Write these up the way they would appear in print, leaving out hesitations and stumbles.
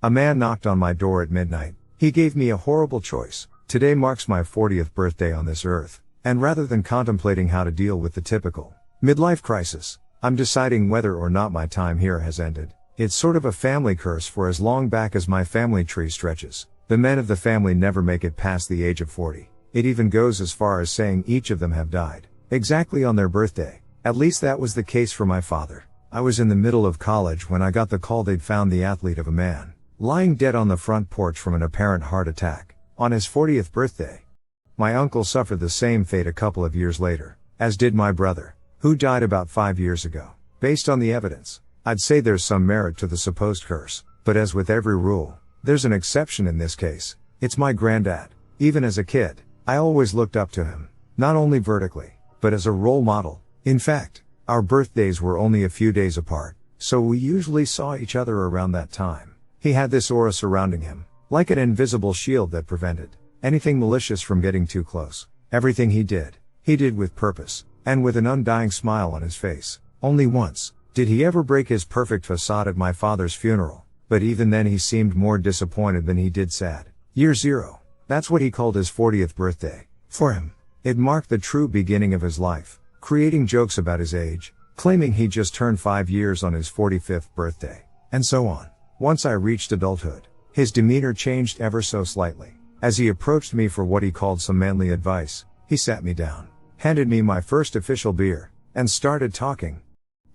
A man knocked on my door at midnight. He gave me a horrible choice. Today marks my 40th birthday on this earth, and rather than contemplating how to deal with the typical midlife crisis, I'm deciding whether or not my time here has ended. It's sort of a family curse, for as long back as my family tree stretches, the men of the family never make it past the age of 40. It even goes as far as saying each of them have died exactly on their birthday. At least that was the case for my father. I was in the middle of college when I got the call they'd found the athlete of a man lying dead on the front porch from an apparent heart attack on his 40th birthday. My uncle suffered the same fate a couple of years later, as did my brother, who died about 5 years ago. Based on the evidence, I'd say there's some merit to the supposed curse, but as with every rule, there's an exception in this case. It's my granddad. Even as a kid, I always looked up to him, not only vertically, but as a role model. In fact, our birthdays were only a few days apart, so we usually saw each other around that time. He had this aura surrounding him, like an invisible shield that prevented anything malicious from getting too close. Everything he did with purpose, and with an undying smile on his face. Only once did he ever break his perfect facade at my father's funeral, but even then he seemed more disappointed than he did sad. Year zero. That's what he called his 40th birthday. For him, it marked the true beginning of his life, creating jokes about his age, claiming he just turned 5 years on his 45th birthday, and so on. Once I reached adulthood, his demeanor changed ever so slightly. As he approached me for what he called some manly advice, he sat me down, handed me my first official beer, and started talking.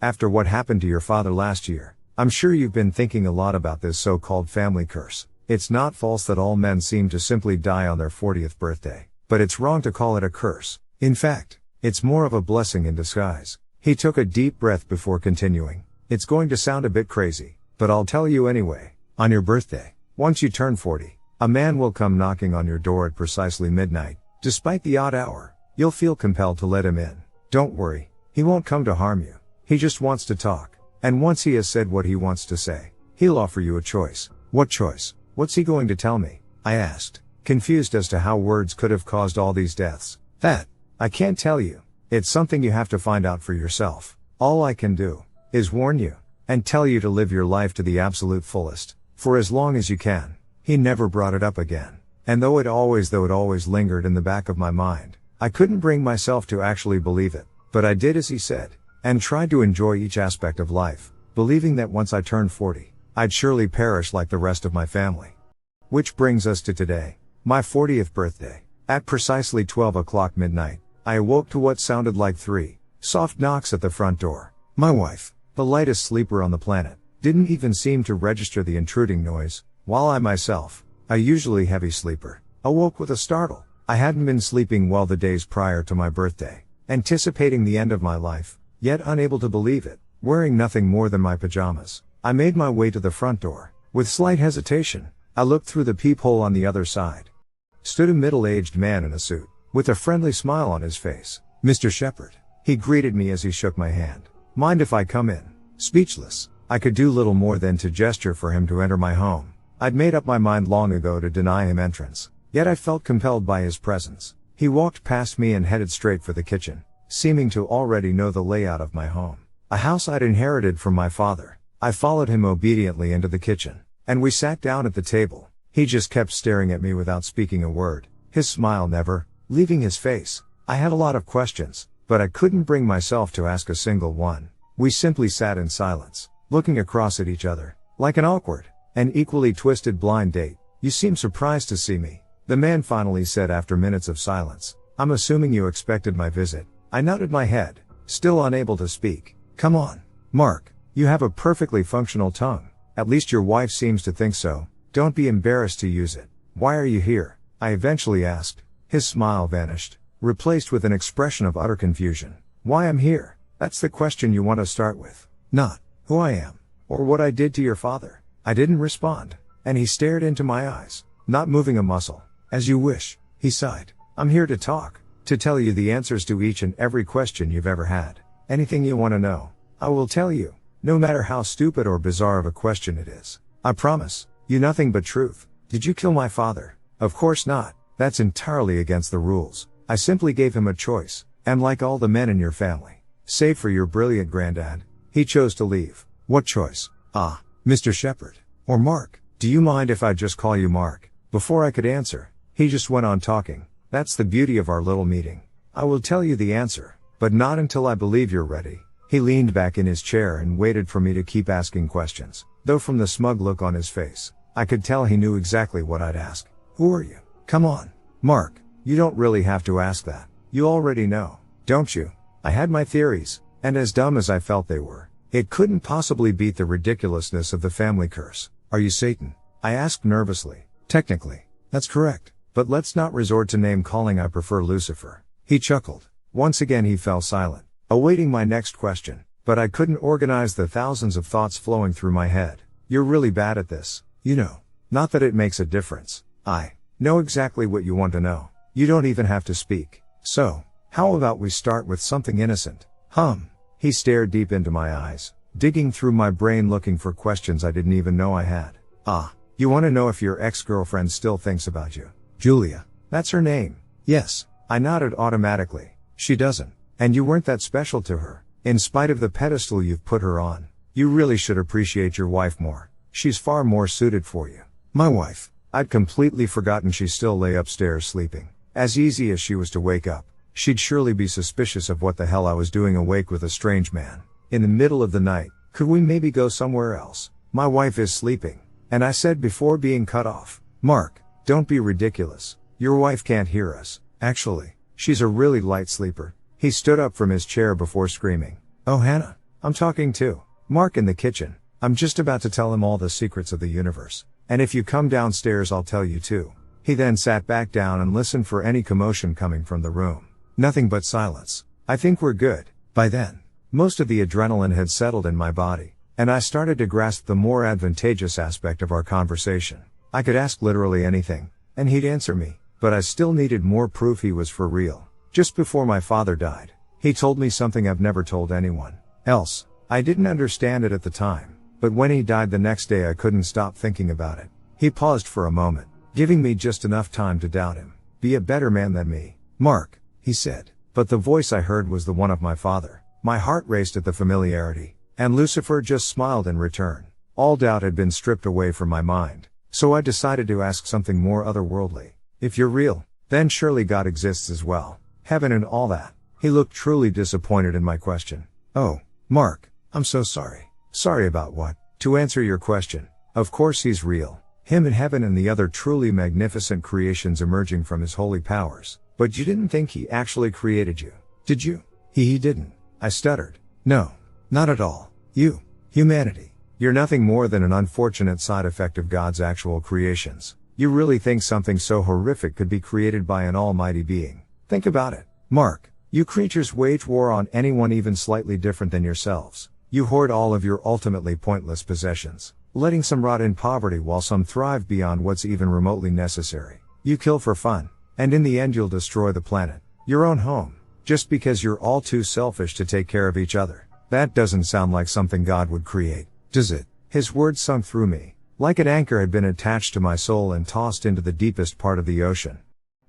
After what happened to your father last year, I'm sure you've been thinking a lot about this so-called family curse. It's not false that all men seem to simply die on their 40th birthday, but it's wrong to call it a curse. In fact, it's more of a blessing in disguise. He took a deep breath before continuing. It's going to sound a bit crazy, but I'll tell you anyway. On your birthday, once you turn 40, a man will come knocking on your door at precisely midnight. Despite the odd hour, you'll feel compelled to let him in. Don't worry, he won't come to harm you. He just wants to talk. And once he has said what he wants to say, he'll offer you a choice. What choice? What's he going to tell me? I asked, confused as to how words could have caused all these deaths. That, I can't tell you. It's something you have to find out for yourself. All I can do is warn you, and tell you to live your life to the absolute fullest, for as long as you can. He never brought it up again. And though it always lingered in the back of my mind, I couldn't bring myself to actually believe it. But I did as he said, and tried to enjoy each aspect of life, believing that once I turned 40, I'd surely perish like the rest of my family. Which brings us to today, my 40th birthday. At precisely 12 o'clock midnight, I awoke to what sounded like 3 soft knocks at the front door. My wife, the lightest sleeper on the planet, didn't even seem to register the intruding noise, while I myself, a usually heavy sleeper, awoke with a startle. I hadn't been sleeping well the days prior to my birthday, anticipating the end of my life, yet unable to believe it. Wearing nothing more than my pajamas, I made my way to the front door. With slight hesitation, I looked through the peephole. On the other side stood a middle-aged man in a suit, with a friendly smile on his face. Mr. Shepherd, he greeted me as he shook my hand. Mind if I come in? Speechless, I could do little more than to gesture for him to enter my home. I'd made up my mind long ago to deny him entrance, yet I felt compelled by his presence. He walked past me and headed straight for the kitchen, seeming to already know the layout of my home, a house I'd inherited from my father. I followed him obediently into the kitchen, and we sat down at the table. He just kept staring at me without speaking a word, his smile never leaving his face. I had a lot of questions, but I couldn't bring myself to ask a single one. We simply sat in silence, looking across at each other, like an awkward and equally twisted blind date. You seem surprised to see me, the man finally said after minutes of silence. I'm assuming you expected my visit. I nodded my head, still unable to speak. Come on, Mark, you have a perfectly functional tongue. At least your wife seems to think so. Don't be embarrassed to use it. Why are you here? I eventually asked. His smile vanished, replaced with an expression of utter confusion. Why I'm here? That's the question you want to start with. Not who I am, or what I did to your father. I didn't respond, and he stared into my eyes, not moving a muscle. As you wish, he sighed. I'm here to talk, to tell you the answers to each and every question you've ever had. Anything you want to know, I will tell you, no matter how stupid or bizarre of a question it is. I promise you nothing but truth. Did you kill my father? Of course not. That's entirely against the rules. I simply gave him a choice, and like all the men in your family, save for your brilliant granddad, he chose to leave. What choice? Ah, Mr. Shepherd, or Mark, Do you mind if I just call you Mark? Before I could answer, he just went on talking. That's the beauty of our little meeting. I will tell you the answer, but not until I believe you're ready. He leaned back in his chair and waited for me to keep asking questions, though from the smug look on his face, I could tell he knew exactly what I'd ask. Who are you? Come on, Mark, you don't really have to ask that. You already know, don't you? I had my theories, and as dumb as I felt they were, it couldn't possibly beat the ridiculousness of the family curse. Are you Satan? I asked nervously. Technically, that's correct, but let's not resort to name calling. I prefer Lucifer. He chuckled. Once again he fell silent, awaiting my next question, but I couldn't organize the thousands of thoughts flowing through my head. You're really bad at this, you know. Not that it makes a difference. I know exactly what you want to know. You don't even have to speak. So, how about we start with something innocent? He stared deep into my eyes, digging through my brain looking for questions I didn't even know I had. You want to know if your ex-girlfriend still thinks about you? Julia. That's her name. Yes. I nodded automatically. She doesn't. And you weren't that special to her. In spite of the pedestal you've put her on, you really should appreciate your wife more. She's far more suited for you. My wife. I'd completely forgotten she still lay upstairs sleeping. As easy as she was to wake up, she'd surely be suspicious of what the hell I was doing awake with a strange man. In the middle of the night, could we maybe go somewhere else? My wife is sleeping. And I said before being cut off, Mark, don't be ridiculous. Your wife can't hear us. Actually, she's a really light sleeper. He stood up from his chair before screaming. Oh Hannah, I'm talking to Mark in the kitchen. I'm just about to tell him all the secrets of the universe. And if you come downstairs I'll tell you too. He then sat back down and listened for any commotion coming from the room. Nothing but silence. I think we're good. By then, most of the adrenaline had settled in my body, and I started to grasp the more advantageous aspect of our conversation. I could ask literally anything, and he'd answer me, but I still needed more proof he was for real. Just before my father died, he told me something I've never told anyone else. I didn't understand it at the time, but when he died the next day I couldn't stop thinking about it. He paused for a moment, giving me just enough time to doubt him. Be a better man than me, Mark, he said, but the voice I heard was the one of my father. My heart raced at the familiarity, and Lucifer just smiled in return. All doubt had been stripped away from my mind, so I decided to ask something more otherworldly. If you're real, then surely God exists as well. Heaven and all that. He looked truly disappointed in my question. Oh, Mark, I'm so sorry. Sorry about what? To answer your question, of course he's real. Him in heaven and the other truly magnificent creations emerging from his holy powers. But you didn't think he actually created you, did you? He didn't. I stuttered. No, not at all. You, humanity, you're nothing more than an unfortunate side effect of God's actual creations. You really think something so horrific could be created by an almighty being? Think about it, Mark. You creatures wage war on anyone even slightly different than yourselves. You hoard all of your ultimately pointless possessions, letting some rot in poverty while some thrive beyond what's even remotely necessary. You kill for fun, and in the end you'll destroy the planet, your own home, just because you're all too selfish to take care of each other. That doesn't sound like something God would create, does it? His words sunk through me, like an anchor had been attached to my soul and tossed into the deepest part of the ocean.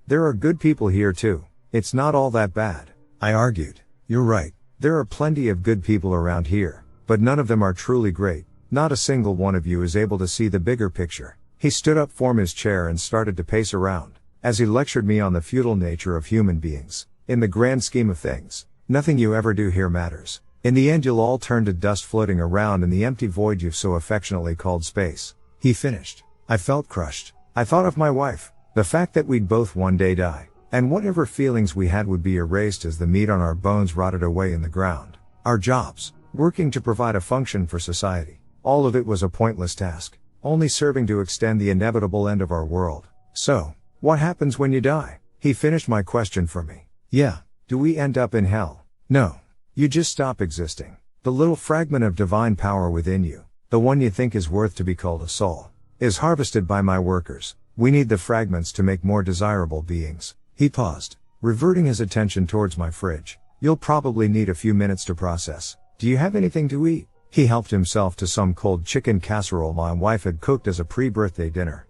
There are good people here too. It's not all that bad, I argued. You're right. There are plenty of good people around here, but none of them are truly great. Not a single one of you is able to see the bigger picture. He stood up from his chair and started to pace around, as he lectured me on the futile nature of human beings. In the grand scheme of things, nothing you ever do here matters. In the end you'll all turn to dust floating around in the empty void you've so affectionately called space. He finished. I felt crushed. I thought of my wife, the fact that we'd both one day die, and whatever feelings we had would be erased as the meat on our bones rotted away in the ground. Our jobs, working to provide a function for society, all of it was a pointless task, only serving to extend the inevitable end of our world. So, what happens when you die? He finished my question for me. Yeah, do we end up in hell? No. You just stop existing. The little fragment of divine power within you, the one you think is worth to be called a soul, is harvested by my workers. We need the fragments to make more desirable beings. He paused, reverting his attention towards my fridge. You'll probably need a few minutes to process. Do you have anything to eat? He helped himself to some cold chicken casserole my wife had cooked as a pre-birthday dinner.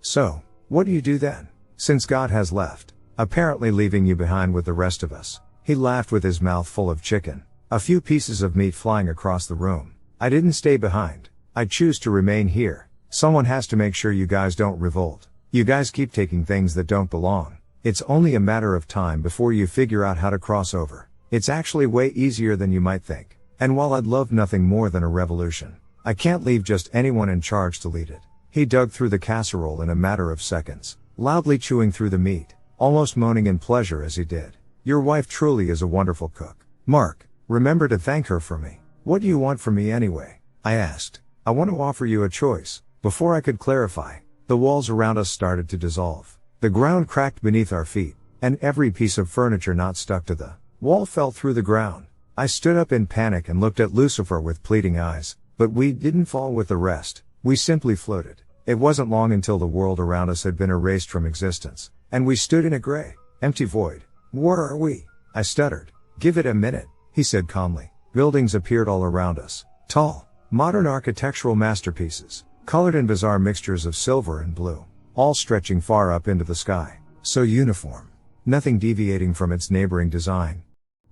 So, what do you do then? Since God has left, apparently leaving you behind with the rest of us. He laughed with his mouth full of chicken, a few pieces of meat flying across the room. I didn't stay behind. I choose to remain here, Someone has to make sure you guys don't revolt. You guys keep taking things that don't belong. It's only a matter of time before you figure out how to cross over. It's actually way easier than you might think. And while I'd love nothing more than a revolution, I can't leave just anyone in charge to lead it. He dug through the casserole in a matter of seconds, loudly chewing through the meat, almost moaning in pleasure as he did. Your wife truly is a wonderful cook. Mark, remember to thank her for me. What do you want from me anyway? I asked. I want to offer you a choice. Before I could clarify, the walls around us started to dissolve. The ground cracked beneath our feet, and every piece of furniture not stuck to the wall fell through the ground. I stood up in panic and looked at Lucifer with pleading eyes, but we didn't fall with the rest. We simply floated. It wasn't long until the world around us had been erased from existence, and we stood in a gray, empty void. Where are we? I stuttered. Give it a minute, he said calmly. Buildings appeared all around us. Tall, modern architectural masterpieces, colored in bizarre mixtures of silver and blue, all stretching far up into the sky. So uniform. Nothing deviating from its neighboring design.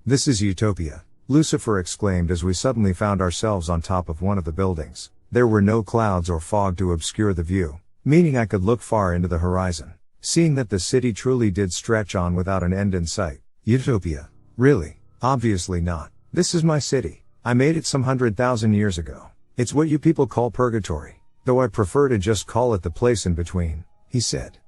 This is utopia, Lucifer exclaimed as we suddenly found ourselves on top of one of the buildings. There were no clouds or fog to obscure the view, meaning I could look far into the horizon, seeing that the city truly did stretch on without an end in sight. Utopia? Really? Obviously not. This is my city. I made it some 100,000 years ago. It's what you people call purgatory, though I prefer to just call it the place in between, he said.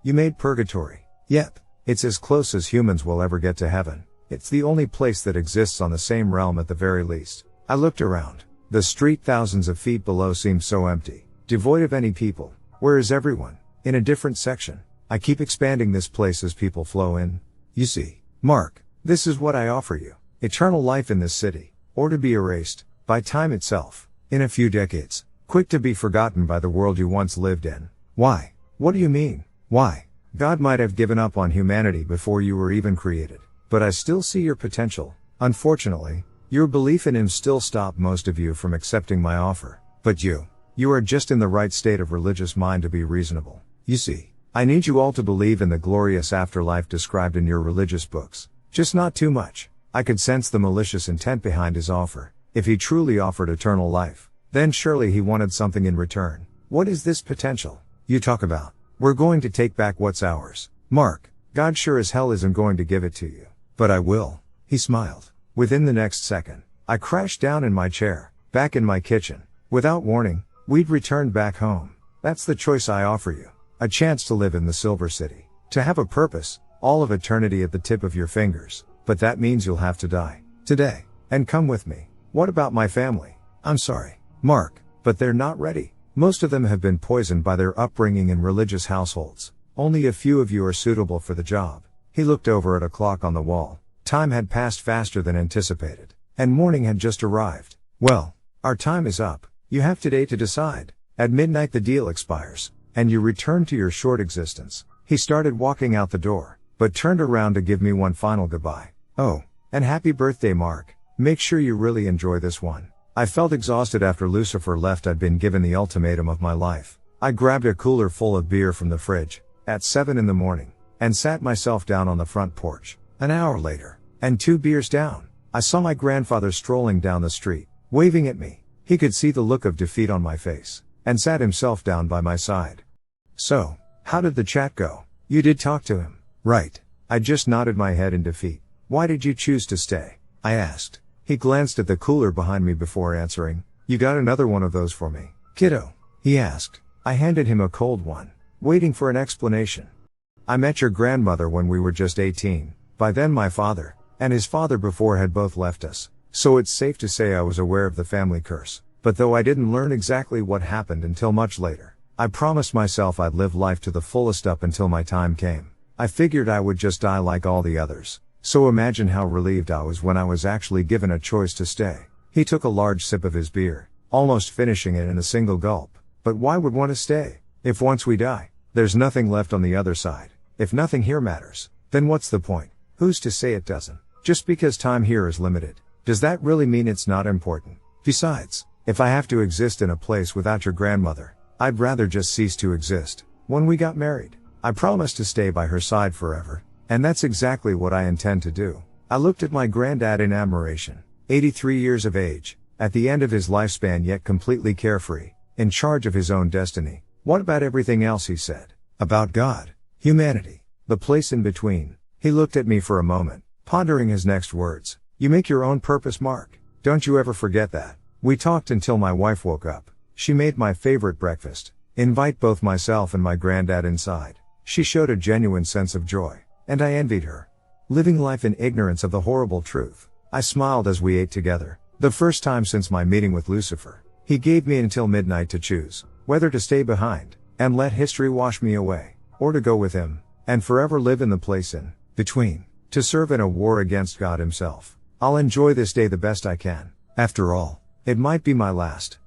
You made purgatory? Yep. It's as close as humans will ever get to heaven. It's the only place that exists on the same realm at the very least. I looked around. The street thousands of feet below seemed so empty, devoid of any people. Where is everyone? In a different section. I keep expanding this place as people flow in. You see, Mark, this is what I offer you. Eternal life in this city, or to be erased, by time itself, in a few decades, quick to be forgotten by the world you once lived in. Why? What do you mean? Why? God might have given up on humanity before you were even created, but I still see your potential. Unfortunately, your belief in him still stopped most of you from accepting my offer. But you are just in the right state of religious mind to be reasonable. You see, I need you all to believe in the glorious afterlife described in your religious books. Just not too much. I could sense the malicious intent behind his offer. If he truly offered eternal life, then surely he wanted something in return. What is this potential you talk about? We're going to take back what's ours. Mark, God sure as hell isn't going to give it to you. But I will. He smiled. Within the next second, I crashed down in my chair, back in my kitchen. Without warning, we'd returned back home. That's the choice I offer you. A chance to live in the Silver City. To have a purpose, all of eternity at the tip of your fingers. But that means you'll have to die. Today. And come with me. What about my family? I'm sorry, Mark, but they're not ready. Most of them have been poisoned by their upbringing in religious households. Only a few of you are suitable for the job. He looked over at a clock on the wall. Time had passed faster than anticipated, and morning had just arrived. Well, our time is up. You have today to decide. At midnight the deal expires, and you return to your short existence. He started walking out the door, but turned around to give me one final goodbye. Oh, and happy birthday, Mark. Make sure you really enjoy this one. I felt exhausted after Lucifer left. I'd been given the ultimatum of my life. I grabbed a cooler full of beer from the fridge, at 7 in the morning, and sat myself down on the front porch. An hour later, and 2 beers down, I saw my grandfather strolling down the street, waving at me. He could see the look of defeat on my face, and sat himself down by my side. So, how did the chat go? You did talk to him, right? I just nodded my head in defeat. Why did you choose to stay? I asked. He glanced at the cooler behind me before answering. You got another one of those for me, kiddo? He asked. I handed him a cold one, waiting for an explanation. I met your grandmother when we were just 18. By then my father, and his father before had both left us, so it's safe to say I was aware of the family curse. But though I didn't learn exactly what happened until much later, I promised myself I'd live life to the fullest up until my time came. I figured I would just die like all the others. So imagine how relieved I was when I was actually given a choice to stay. He took a large sip of his beer, almost finishing it in a single gulp. But why would one stay? If once we die, there's nothing left on the other side. If nothing here matters, then what's the point? Who's to say it doesn't? Just because time here is limited, does that really mean it's not important? Besides, if I have to exist in a place without your grandmother, I'd rather just cease to exist. When we got married, I promised to stay by her side forever. And that's exactly what I intend to do. I looked at my granddad in admiration. 83 years of age, at the end of his lifespan yet completely carefree. in charge of his own destiny. What about everything else he said? About God, humanity, the place in between. He looked at me for a moment, pondering his next words. You make your own purpose, Mark. Don't you ever forget that. We talked until my wife woke up. She made my favorite breakfast. Invite both myself and my granddad inside. She showed a genuine sense of joy, and I envied her. Living life in ignorance of the horrible truth. I smiled as we ate together. The first time since my meeting with Lucifer. He gave me until midnight to choose whether to stay behind and let history wash me away, or to go with him and forever live in the place in between, to serve in a war against God himself. I'll enjoy this day the best I can. After all, it might be my last.